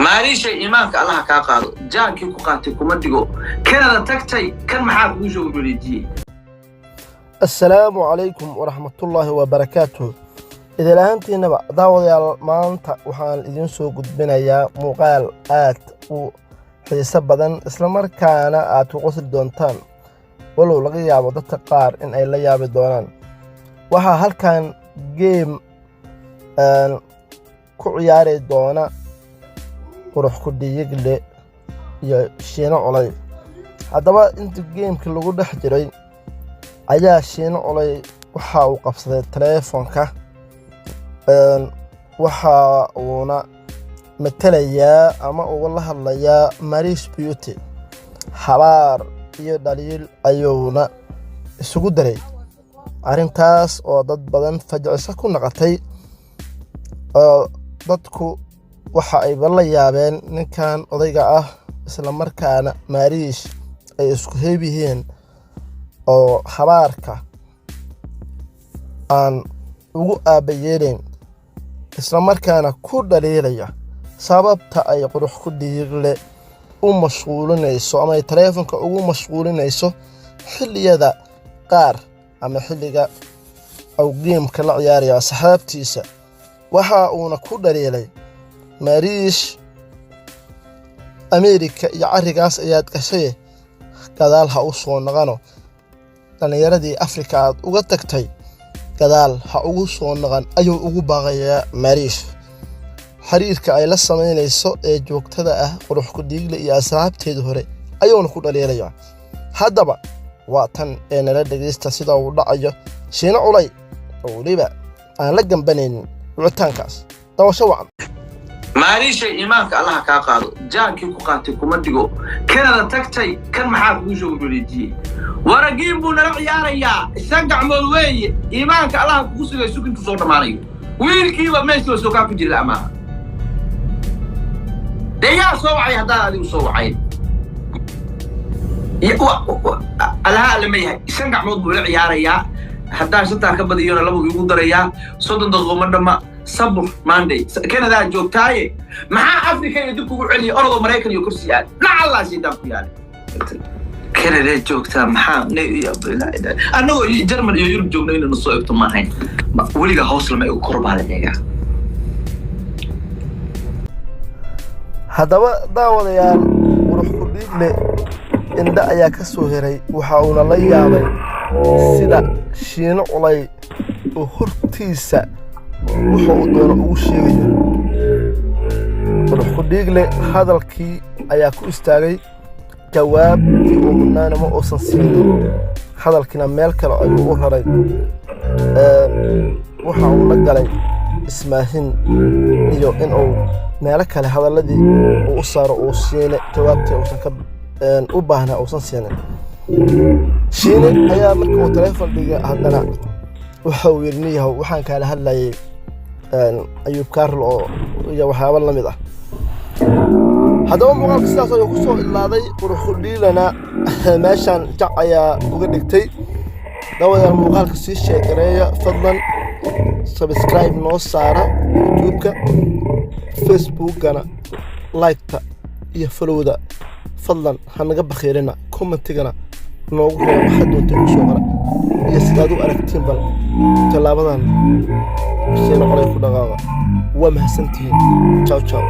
معليش إيمانك الله كاقارو جانكي كوقاتي كومدقو كندا تكتي كان محاك وجو وليدي. السلام عليكم ورحمة الله وبركاته. إذا لهانتي نبع داود ما أنت وحان إذن سو قد بنايا مقال آت وحيسا بدن إسلامر كان آت وقصد دونتان ولو لغي يابو دتقار إن أي لياب دونان وحا هل كان جيم كعياري دونا قروح كدي يقلي يشينا علي هذا انت جيم كل لغو دحجري ayaa shiino olay waxa uu qabsaday telefoonka waxa uuna matalayaa ama uu la hadlayaa Marish Beauty habaar iyo dhaliil ayuuna isugu daray arintaas oo dad badan fajacisa ku naqatay dadku waxa ay la yaabeen ninkan odayga ah isla markaana Marish ay isku heebiyeen oo habaarka aan ugu aabayeelin isla markaana ku dhaliilaya sababta ay qurux ku dhiigle u mashquulinayso ama telefoonka ugu mashquulinayso xilliyada qaar ama xilliga aw geemka la ciyaaraya saxaabtiisa waxa uuna ku dhaliilay Marish America iyo arigaas ayaad gashay gadaal ha u soo naqano dhallinyaradii Afrika aad uga tagtay gadaal ha ugu soo naqan ayuu ugu baaqayaa Marish xiriirka ay la sameynayso ee joogtada ah qurux ku dhiigle iyo asxaabteedu hore ayuuna ku dhaliilaya haddaba waa tan ee nala dhageysta sida uu dhacayo shiino culay oo waliba aan la gambanaynin wicitaankaas dawasho wacan معليش إيمانك الله كاقارو جانكي كوقاتي كومدقو كندا تكتي كان محاك وجو وليدي ورقيم بونا العياريا سنقع مولوي إيمانك الله كوسو يسوك انتو صوتا مانيو ويلكي وميسي وسوكاكو جيل الأمام ديا صوعي هدانا ديو صوعي الها لميها سنقع مولوي العياريا هدان سنتا كبديونا لبو يقودريا صدن دغو مدما صبر ماندي كندا جوجتاي مع افريكا يدكو علي ارض مريكان iyo kursiyaan la Allah sidaan ku yaal كندا جوجتا maxaa neeyo bilaa anagu German iyo Yurub joogno inuu soo eegto ma ahayn waliga hoos lama igu korbaaleeya hadaba daawadayaal qurux ku dhiigle inda ayaa ka soo heray waxa uu la yaabay sida shiino culay oo hortiisa wuxuu doona ugu sheegay qurux ku dhiigle hadalkii ayaa ku istaagay jawaabtii uu mudnaanimo uusan siinin hadalkina meel kale ayuu u raray waxa uu la galay ismaahin iyo in uu meel kale hadaladii uu saaro uu siinay jawaabtii uusan ka u baahnaa uusan siinin shiine ayaa markii uu telefoon dhigay haddana waxa uu yirniyahay waxaan kala hadlayay ayuub Carlo iyo waxyaabo la mid ah hadaba muuqaalka sidaas ayuu ku soo ilaaday qurux ku dhiilana meeshan jac ayaa uga dhigtay dawada muuqaalka si sheekareeya fadlan subscribe noo saara YouTube-ka Facebook-gana like-ta iyo follow-da fadlan hanaga bakhiirina comment-gana noogu hore waxa doonta ku soo qara iyo sidaad u aragtiin bal talaabadan shiino culay ku dhaqaaqa waa mahadsantihiin ciao ciao